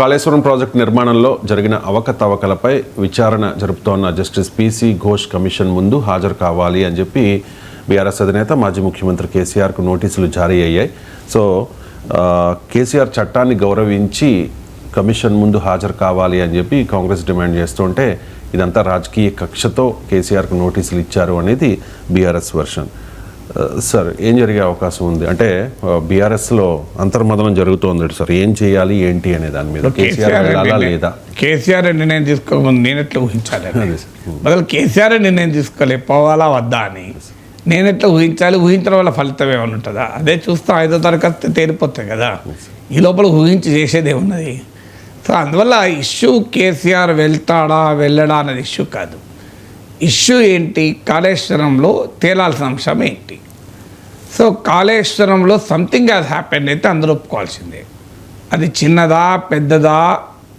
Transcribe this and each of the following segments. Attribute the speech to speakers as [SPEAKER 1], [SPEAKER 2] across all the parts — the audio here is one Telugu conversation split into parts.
[SPEAKER 1] కాళేశ్వరం ప్రాజెక్టు నిర్మాణంలో జరిగిన అవకతవకలపై విచారణ జరుపుతోన్న జస్టిస్ పిసి ఘోష్ కమిషన్ ముందు హాజరు కావాలి అని చెప్పి బీఆర్ఎస్ అధినేత మాజీ ముఖ్యమంత్రి కేసీఆర్కు నోటీసులు జారీ అయ్యాయి. సో కేసీఆర్ చట్టాన్ని గౌరవించి కమిషన్ ముందు హాజరు కావాలి అని చెప్పి కాంగ్రెస్ డిమాండ్ చేస్తుంటే ఇదంతా రాజకీయ కక్షతో కేసీఆర్కు నోటీసులు ఇచ్చారు అనేది బీఆర్ఎస్ వర్షన్. సార్, ఏం జరిగే అవకాశం ఉంది? అంటే బీఆర్ఎస్లో అంతర్మదనం జరుగుతోంది సార్, ఏం చేయాలి ఏంటి అనే దాని మీద కేసీఆర్ వెళ్ళాలా లేదా?
[SPEAKER 2] కేసీఆర్ నిర్ణయం తీసుకోకముందు నేను ఎట్లా ఊహించాలి? బదులు కేసీఆర్ నిర్ణయం తీసుకోలే పోవాలా వద్దా అని నేను ఎట్లా ఊహించాలి? ఊహించడం వల్ల ఫలితం ఏమైనా ఉంటుందా? అదే చూస్తాం, 5వ తరగతి తేలిపోతాయి కదా, ఈ లోపల ఊహించి చేసేది ఏమున్నది? సో అందువల్ల ఇష్యూ కేసీఆర్ వెళ్తాడా వెళ్ళడా అన్నది ఇష్యూ కాదు. ఇష్యూ ఏంటి? కాళేశ్వరంలో తేలాల్సిన అంశం ఏంటి? సో కాళేశ్వరంలో సంథింగ్ హ్యాస్ హ్యాపెండ్ అయితే అందరూ ఒప్పుకోవాల్సిందే. అది చిన్నదా పెద్దదా,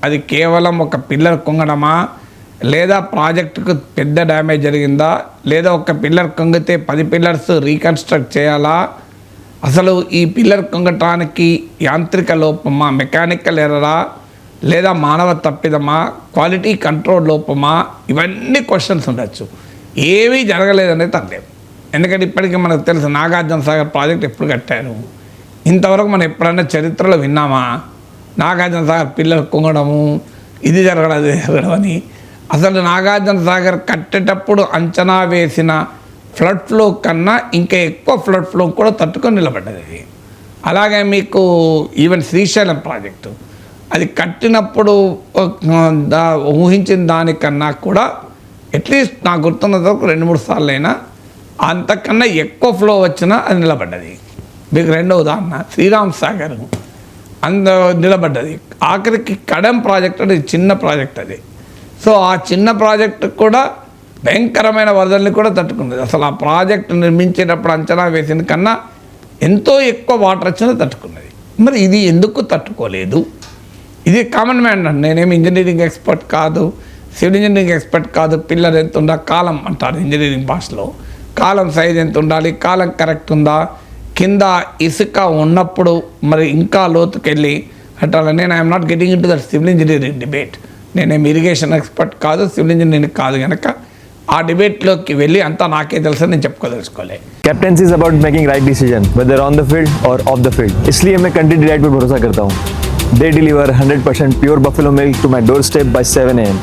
[SPEAKER 2] అది కేవలం ఒక పిల్లర్ కుంగడమా, లేదా ప్రాజెక్టుకు పెద్ద డ్యామేజ్ జరిగిందా, లేదా ఒక పిల్లర్ కుంగితే 10 పిల్లర్స్ రీకన్స్ట్రక్ట్ చేయాలా, అసలు ఈ పిల్లర్ కుంగటానికి యాంత్రిక లోపమా, మెకానికల్ ఎర్రరా, లేదా మానవ తప్పిదమా, క్వాలిటీ కంట్రోల్ లోపమా, ఇవన్నీ క్వశ్చన్స్ ఉండొచ్చు. ఏమీ జరగలేదనేది తనలేదు. ఎందుకంటే ఇప్పటికీ మనకు తెలుసు నాగార్జున సాగర్ ప్రాజెక్ట్ ఎప్పుడు కట్టారు? ఇంతవరకు మనం ఎప్పుడైనా చరిత్రలో విన్నామా నాగార్జున సాగర్ పిల్లలు కుంగడము, ఇది జరగడం అది జరగడం అని? అసలు నాగార్జున సాగర్ కట్టేటప్పుడు అంచనా వేసిన ఫ్లడ్ ఫ్లో కన్నా ఇంకా ఎక్కువ ఫ్లడ్ ఫ్లో కూడా తట్టుకొని నిలబడ్డది. అలాగే మీకు ఈవెన్ శ్రీశైలం ప్రాజెక్టు అది కట్టినప్పుడు ఊహించిన దానికన్నా కూడా అట్లీస్ట్ నాకు గుర్తున్నంత వరకు 2-3 సార్లు అయినా అంతకన్నా ఎక్కువ ఫ్లో వచ్చినా అది నిలబడ్డది. మీకు రెండో ఉదాహరణ శ్రీరామ్ సాగర్ నిలబడ్డది. ఆఖరికి కడెం ప్రాజెక్ట్ అది చిన్న ప్రాజెక్ట్ అది. సో ఆ చిన్న ప్రాజెక్టు కూడా భయంకరమైన వరదల్ని కూడా తట్టుకున్నది. అసలు ఆ ప్రాజెక్టు నిర్మించేటప్పుడు అంచనా వేసిన కన్నా ఎంతో ఎక్కువ వాటర్ వచ్చినా తట్టుకున్నది. మరి ఇది ఎందుకు తట్టుకోలేదు? ఇది కామన్ మ్యాన్ అండి. నేనేమి ఇంజనీరింగ్ ఎక్స్పర్ట్ కాదు, సివిల్ ఇంజనీరింగ్ ఎక్స్పర్ట్ కాదు. పిల్లర్ ఎంత ఉందా, కాలం అంటారు ఇంజనీరింగ్ భాషలో. కాలం సైజ్ ఎంత ఉండాలి, కాలం కరెక్ట్ ఉందా, కింద ఇసుక ఉన్నప్పుడు మరి ఇంకా లోతుకెళ్ళి అంటారు. నేను I'm not getting into that civil engineering debate. నేనేమి ఇరిగేషన్ ఎక్స్పర్ట్ కాదు, సివిల్ ఇంజనీరింగ్ కాదు, కనుక ఆ డిబేట్లోకి వెళ్ళి అంతా నాకే తెలుసు నేను చెప్పుకోదలుచుకోలే.
[SPEAKER 3] Captaincy is about making right decision whether on the field और ऑफ द फील्ड. इसलिए मैं कंट्री डिलाइट पर भरोसा करता हूँ. They deliver 100% pure buffalo milk to my doorstep by 7 AM.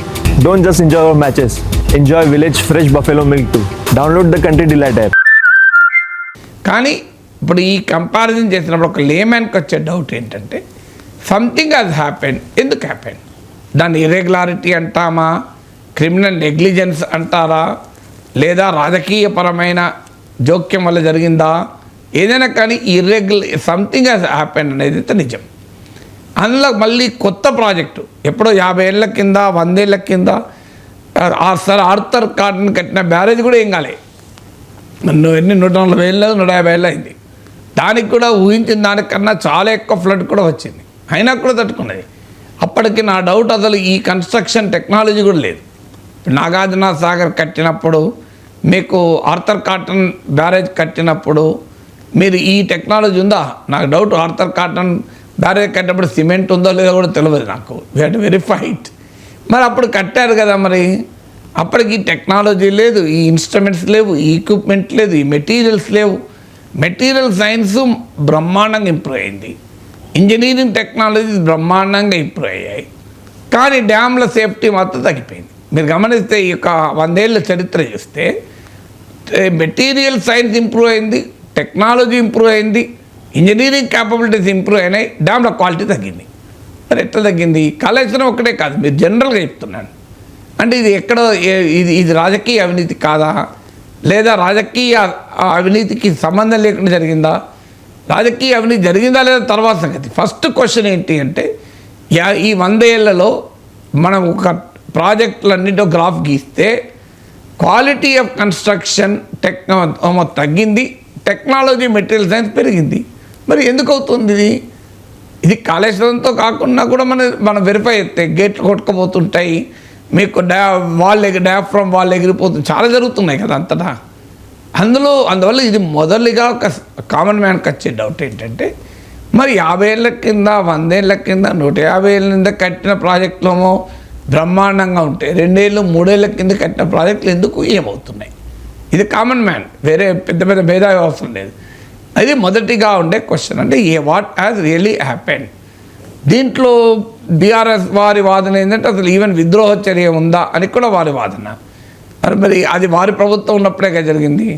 [SPEAKER 3] Don't just enjoy our matches. Enjoy village fresh buffalo milk too. Download the Country Delight app.
[SPEAKER 2] కానీ ఇప్పుడు ఈ కంపారిజన్ చేసినప్పుడు ఒక లేమ్యాన్కి వచ్చే డౌట్ ఏంటంటే సంథింగ్ హాజ్ హ్యాపెండ్. ఎందుకు హ్యాపెండ్? దాన్ని ఇర్రెగ్యులారిటీ అంటామా, క్రిమినల్ నెగ్లిజెన్స్ అంటారా, లేదా రాజకీయపరమైన జోక్యం వల్ల జరిగిందా? ఏదైనా కానీ సంథింగ్ హాజ్ హ్యాపెండ్ అనేది అయితే నిజం. అందులో మళ్ళీ కొత్త ప్రాజెక్టు ఎప్పుడో 50 ఏళ్ళ కింద 100 ఏళ్ళ కింద సర్ ఆర్థర్ కాటన్ కట్టిన బ్యారేజ్ కూడా ఏం కాలే. 140 ఏళ్ళు 150 ఏళ్ళు అయింది. దానికి కూడా ఊహించిన దానికన్నా చాలా ఎక్కువ ఫ్లడ్ కూడా వచ్చింది, అయినా కూడా తట్టుకున్నది. అప్పటికి నా డౌట్ అసలు ఈ కన్స్ట్రక్షన్ టెక్నాలజీ కూడా లేదు. నాగార్జున సాగర్ కట్టినప్పుడు, మీకు ఆర్థర్ కాటన్ బ్యారేజ్ కట్టినప్పుడు మీరు ఈ టెక్నాలజీ ఉందా? నాకు డౌట్. ఆర్థర్ కాటన్ బ్యారేజ్ కట్టినప్పుడు సిమెంట్ ఉందో లేదో కూడా తెలియదు నాకు. We had verified. మరి అప్పుడు కట్టారు కదా, మరి అప్పటికి టెక్నాలజీ లేదు, ఈ ఇన్స్ట్రుమెంట్స్ లేవు, ఈ ఎక్విప్మెంట్ లేదు, ఈ మెటీరియల్స్ లేవు. మెటీరియల్ సైన్స్ బ్రహ్మాండంగా ఇంప్రూవ్ అయింది, ఇంజనీరింగ్ టెక్నాలజీస్ బ్రహ్మాండంగా ఇంప్రూవ్ అయ్యాయి. కానీ డ్యామ్ల సేఫ్టీ మాత్రం తగ్గిపోయింది. మీరు గమనిస్తే ఈ యొక్క 100 ఏళ్ళ చరిత్ర చూస్తే మెటీరియల్ సైన్స్ ఇంప్రూవ్ అయింది, టెక్నాలజీ ఇంప్రూవ్ అయింది, ఇంజనీరింగ్ క్యాపబిలిటీస్ ఇంప్రూవ్ అయినాయి, డ్యామ్ల క్వాలిటీ తగ్గింది. మరి ఎట్లా తగ్గింది? కాళేశ్వరం ఒకటే కాదు, మీరు జనరల్గా చెప్తున్నాను. అంటే ఇది ఎక్కడో ఇది రాజకీయ అవినీతి కాదా, లేదా రాజకీయ అవినీతికి సంబంధం లేకుండా జరిగిందా? రాజకీయ అవినీతి జరిగిందా లేదా తర్వాత సంగతి. ఫస్ట్ క్వశ్చన్ ఏంటి అంటే ఈ 100 ఏళ్లలో మనం ఒక ప్రాజెక్టులన్నింటిలో గ్రాఫ్ గీస్తే క్వాలిటీ ఆఫ్ కన్స్ట్రక్షన్ తగ్గింది, టెక్నాలజీ మెటీరియల్ సైన్స్ పెరిగింది. మరి ఎందుకు అవుతుంది ఇది? కాళేశ్వరంతో కాకుండా కూడా మనం వెరిఫై చేస్తే గేట్లు కొట్టుకుపోతుంటాయి, మీకు డయాఫ్రమ్ వాళ్ళు ఎగిరిపోతుంది, చాలా జరుగుతున్నాయి కదా అంతటా. అందువల్ల ఇది మొదలుగా ఒక కామన్ మ్యాన్కి వచ్చే డౌట్ ఏంటంటే మరి 50 ఏళ్ళ కింద 100 ఏళ్ళ కింద 150 ఏళ్ళ కింద కట్టిన ప్రాజెక్టులేమో బ్రహ్మాండంగా ఉంటాయి, 2 ఏళ్ళు 3 ఏళ్ళ కింద కట్టిన ప్రాజెక్టులు ఎందుకు ఏమవుతున్నాయి? ఇది కామన్ మ్యాన్, వేరే పెద్ద పెద్ద భేదాలు అవసరం లేదు. అది మొదటిగా ఉండే క్వశ్చన్. అంటే వాట్ హ్యాస్ రియలీ హ్యాపెండ్? దీంట్లో బీఆర్ఎస్ వారి వాదన ఏంటంటే అసలు ఈవెన్ విద్రోహ చర్య ఉందా అని కూడా వారి వాదన. మరి అది వారి ప్రభుత్వం ఉన్నప్పుడే జరిగింది.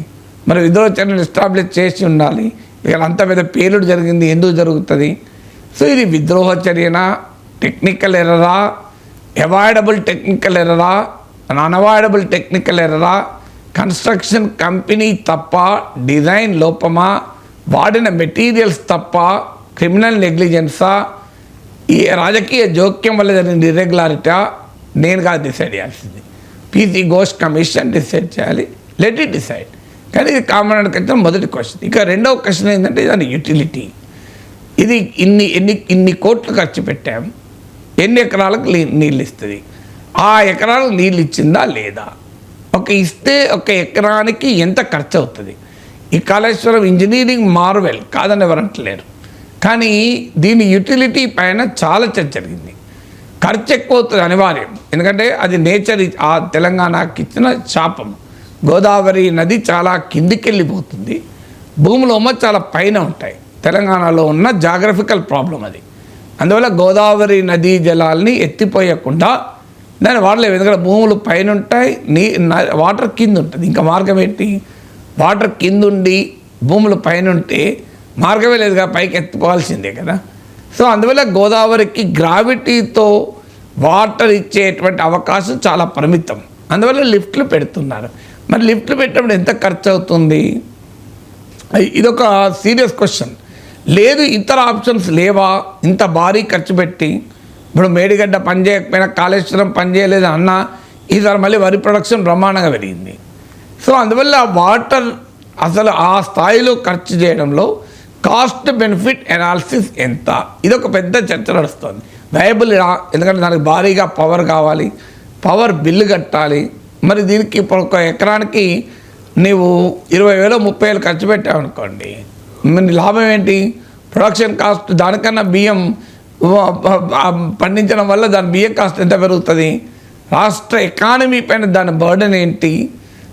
[SPEAKER 2] మరి విద్రోహ చర్యను ఎస్టాబ్లిష్ చేసి ఉండాలి. ఇక్కడ అంత పెద్ద పేలుడు జరిగింది, ఎందుకు జరుగుతుంది? సో ఇది విద్రోహ చర్యనా, టెక్నికల్ ఎర్రరా, అవాయిడబుల్ టెక్నికల్ ఎర్రరా, అన్అవాయిడబుల్ టెక్నికల్ ఎర్రరా, కన్స్ట్రక్షన్ కంపెనీ తప్ప, డిజైన్ లోపమా, వాడిన మెటీరియల్స్ తప్ప, క్రిమినల్ నెగ్లిజెన్సా, ఈ రాజకీయ జోక్యం వల్ల జరిగిన ఇర్రెగ్యులారిటీ నేను కాదు డిసైడ్ చేయాల్సింది. పీసీ ఘోష్ కమిషన్ డిసైడ్ చేయాలి, లెట్ ఇట్ డిసైడ్. కానీ ఇది కామన్ కంటే మొదటి క్వశ్చన్. ఇక రెండవ క్వశ్చన్ ఏంటంటే దాని యూటిలిటీ. ఇది ఇన్ని కోట్లు ఖర్చు పెట్టాం, ఎన్ని ఎకరాలకు నీళ్ళు ఇస్తుంది, ఆ ఎకరాలకు నీళ్ళు ఇచ్చిందా లేదా, ఇస్తే ఒక ఎకరానికి ఎంత ఖర్చు అవుతుంది? ఈ కాళేశ్వరం ఇంజనీరింగ్ మార్వెల్ కాదని ఎవరంటలేరు, కానీ దీని యూటిలిటీ పైన చాలా చర్చ జరిగింది. ఖర్చు ఎక్కువ అవుతుంది అనివార్యం, ఎందుకంటే అది నేచర్, ఆ తెలంగాణకి ఇచ్చిన శాపం. గోదావరి నది చాలా కిందికి వెళ్ళిపోతుంది, భూములు చాలా పైన ఉంటాయి. తెలంగాణలో ఉన్న జాగ్రఫికల్ ప్రాబ్లం అది. అందువల్ల గోదావరి నదీ జలాల్ని ఎత్తిపోయకుండా దాన్ని వాడలేవు, ఎందుకంటే భూములు పైన ఉంటాయి, వాటర్ కింద ఉంటుంది. ఇంకా మార్గం ఏంటి? వాటర్ కింద ఉండి భూములు పైన ఉంటే మార్గమే లేదుగా, పైకి ఎత్తుకోవాల్సిందే కదా. సో అందువల్ల గోదావరికి గ్రావిటీతో వాటర్ ఇచ్చేటువంటి అవకాశం చాలా పరిమితం. అందువల్ల లిఫ్ట్లు పెడుతున్నారు. మరి లిఫ్ట్లు పెట్టినప్పుడు ఎంత ఖర్చు అవుతుంది? ఇదొక సీరియస్ క్వశ్చన్. లేదు, ఇతర ఆప్షన్స్ లేవా? ఇంత భారీ ఖర్చు పెట్టి ఇప్పుడు మేడిగడ్డ పనిచేయకపోయినా, కాళేశ్వరం పనిచేయలేదు అన్న, ఈసారి మళ్ళీ వరి ప్రొడక్షన్ బ్రహ్మాండంగా పెరిగింది. సో అందువల్ల వాటర్ అసలు ఆ స్థాయిలో ఖర్చు చేయడంలో కాస్ట్ బెనిఫిట్ ఎనాలిసిస్ ఎంత, ఇదొక పెద్ద చర్చ నడుస్తుంది. వయబుల్, ఎందుకంటే దానికి భారీగా పవర్ కావాలి, పవర్ బిల్లు కట్టాలి. మరి దీనికి ఇప్పుడు ఒక ఎకరానికి నీవు 20,000 30,000 ఖర్చు పెట్టావు అనుకోండి, మరి లాభం ఏంటి? ప్రొడక్షన్ కాస్ట్ దానికన్నా బియ్యం పండించడం వల్ల దాని బియ్యం కాస్ట్ ఎంత పెరుగుతుంది? రాష్ట్ర ఎకానమీ పైన దాని బర్డెన్ ఏంటి?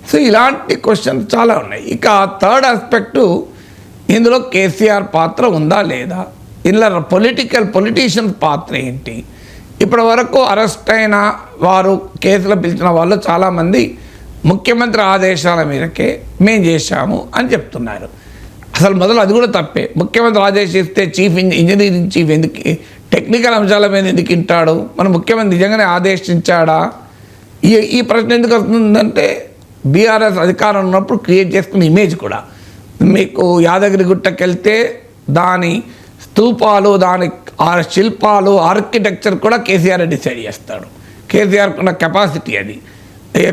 [SPEAKER 2] సో ఇలాంటి క్వశ్చన్స్ చాలా ఉన్నాయి. ఇక థర్డ్ ఆస్పెక్టు, ఇందులో కేసీఆర్ పాత్ర ఉందా లేదా, ఇందులో పొలిటీషియన్ పాత్ర ఏంటి? ఇప్పటి వరకు అరెస్ట్ అయిన వారు, కేసులు పిలిచిన వాళ్ళు చాలామంది ముఖ్యమంత్రి ఆదేశాల మేరకే మేము చేశాము అని చెప్తున్నారు. అసలు మొదలు అది కూడా తప్పే. ముఖ్యమంత్రి ఆదేశిస్తే ఇంజనీరింగ్ చీఫ్ ఎందుకు టెక్నికల్ అంశాల మీద ఎందుకు వింటాడు? మన ముఖ్యమంత్రి నిజంగానే ఆదేశించాడా? ఈ ప్రశ్న ఎందుకు వస్తుందంటే బీఆర్ఎస్ అధికారం ఉన్నప్పుడు క్రియేట్ చేసుకున్న ఇమేజ్ కూడా. మీకు యాదగిరి గుట్టకి వెళ్తే దాని స్తూపాలు, దాని శిల్పాలు, ఆర్కిటెక్చర్ కూడా కేసీఆర్ డిసైడ్ చేస్తాడు. కేసీఆర్కు ఉన్న కెపాసిటీ అది.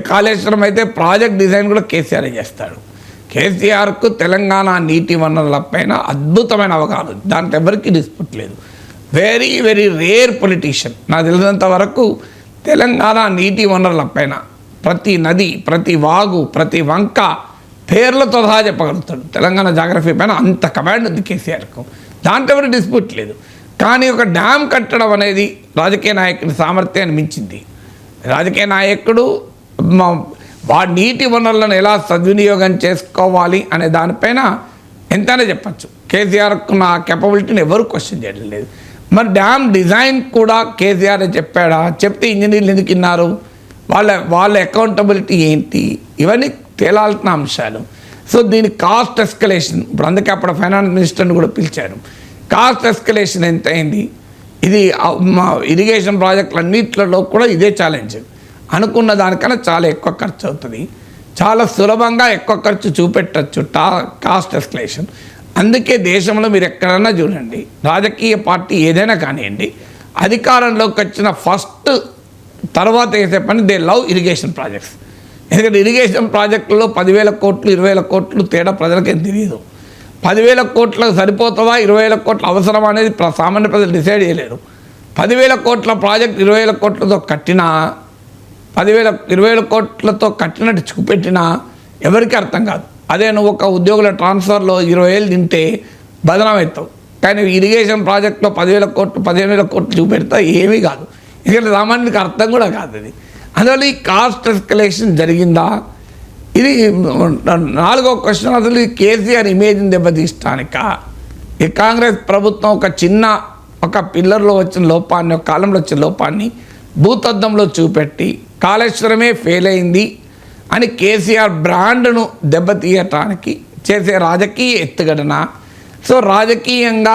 [SPEAKER 2] కాళేశ్వరం అయితే ప్రాజెక్ట్ డిజైన్ కూడా కేసీఆర్ చేస్తాడు. కేసీఆర్కు తెలంగాణ నీటి వనరుల పైన అద్భుతమైన అవగాహన, దాంట్లో ఎవరికి డిస్ప్యూట్ లేదు. Very very rare politician. నాకు తెలిసినంత వరకు తెలంగాణ నీటి వనరుల పైన ప్రతి నది, ప్రతి వాగు, ప్రతి వంక పేర్లతో సహా చెప్పగలుగుతాడు. తెలంగాణ జాగ్రఫీ పైన అంత కమాండ్ ఉంది కేసీఆర్కు, దాంట్లో ఎవరు డిస్ప్యూట్ లేదు. కానీ ఒక డ్యామ్ కట్టడం అనేది రాజకీయ నాయకుడి సామర్థ్యాన్ని మించింది. రాజకీయ నాయకుడు నీటి వనరులను ఎలా సద్వినియోగం చేసుకోవాలి అనే దానిపైన ఎంతైనా చెప్పచ్చు. కేసీఆర్కు నా కెపబిలిటీని ఎవరు క్వశ్చన్ చేయడం లేదు. మరి డ్యామ్ డిజైన్ కూడా కేసీఆర్ చెప్పాడా? చెప్తే ఇంజనీర్లు ఎందుకు విన్నారు? వాళ్ళ అకౌంటబిలిటీ ఏంటి? ఇవన్నీ తేలాల్సిన అంశాలు. సో దీని కాస్ట్ ఎస్కలేషన్, ఇప్పుడు అందుకే అప్పుడు ఫైనాన్స్ మినిస్టర్ని కూడా పిలిచారు. కాస్ట్ ఎస్కలేషన్ ఎంత అయింది? ఇది ఇరిగేషన్ ప్రాజెక్టులు అన్నింటిలో కూడా ఇదే ఛాలెంజ్. అనుకున్న దానికన్నా చాలా ఎక్కువ ఖర్చు అవుతుంది, చాలా సులభంగా ఎక్కువ ఖర్చు చూపెట్టచ్చు కాస్ట్ ఎస్కలేషన్. అందుకే దేశంలో మీరు ఎక్కడన్నా చూడండి, రాజకీయ పార్టీ ఏదైనా కానివ్వండి, అధికారంలోకి వచ్చిన ఫస్ట్ తర్వాత వేసే పని దే లవ్ ఇరిగేషన్ ప్రాజెక్ట్స్. ఎందుకంటే ఇరిగేషన్ ప్రాజెక్టులో 10,000 కోట్లు 20,000 కోట్లు తేడా ప్రజలకేం తెలియదు. 10,000 కోట్లకు సరిపోతుందా, 20,000 కోట్లు అవసరం అనేది సామాన్య ప్రజలు డిసైడ్ చేయలేరు. 10,000 కోట్ల ప్రాజెక్ట్ 20,000 కోట్లతో కట్టినా, 20,000 కోట్లతో కట్టినట్టు చూపెట్టినా ఎవరికి అర్థం కాదు. అదే నువ్వు ఒక ఉద్యోగుల ట్రాన్స్ఫర్లో 20,000 తింటే బదనాం అవుతావు. కానీ ఇరిగేషన్ ప్రాజెక్టులో 10,000 కోట్లు 15,000 కోట్లు చూపెడతా ఏమీ కాదు, ఎందుకంటే సామాన్యుడికి అర్థం కూడా కాదు అది. అందువల్ల ఈ కాస్ట్ ఎస్కలేషన్ జరిగిందా? ఇది 4వ క్వశ్చన్, అసలు ఈ కేసీఆర్ ఇమేజ్ని దెబ్బతీయటానిక ఈ కాంగ్రెస్ ప్రభుత్వం ఒక పిల్లర్లో వచ్చిన లోపాన్ని, ఒక కాలంలో వచ్చిన లోపాన్ని భూతద్దంలో చూపెట్టి కాళేశ్వరమే ఫెయిల్ అయింది అని కేసీఆర్ బ్రాండ్ను దెబ్బతీయటానికి చేసే రాజకీయ ఎత్తుగడన? సో రాజకీయంగా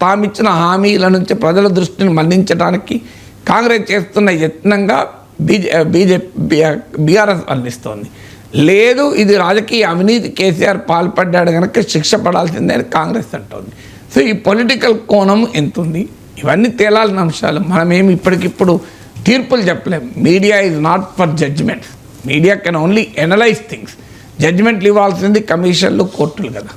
[SPEAKER 2] తామిచ్చిన హామీల నుంచి ప్రజల దృష్టిని మళ్లించడానికి కాంగ్రెస్ చేస్తున్న యత్నంగా బీఆర్ఎస్ వర్ణిస్తోంది. లేదు, ఇది రాజకీయ అవినీతి, కేసీఆర్ పాల్పడ్డాడు కనుక శిక్ష పడాల్సిందే అని కాంగ్రెస్ అంటోంది. సో ఈ పొలిటికల్ కోణం ఎంత ఉంది, ఇవన్నీ తేలాల్సిన అంశాలు. మనమేమి ఇప్పటికిప్పుడు తీర్పులు చెప్పలేము. Media is not for judgements. Media can only analyse things. జడ్జిమెంట్లు ఇవ్వాల్సింది కమిషన్లు, కోర్టులు కదా.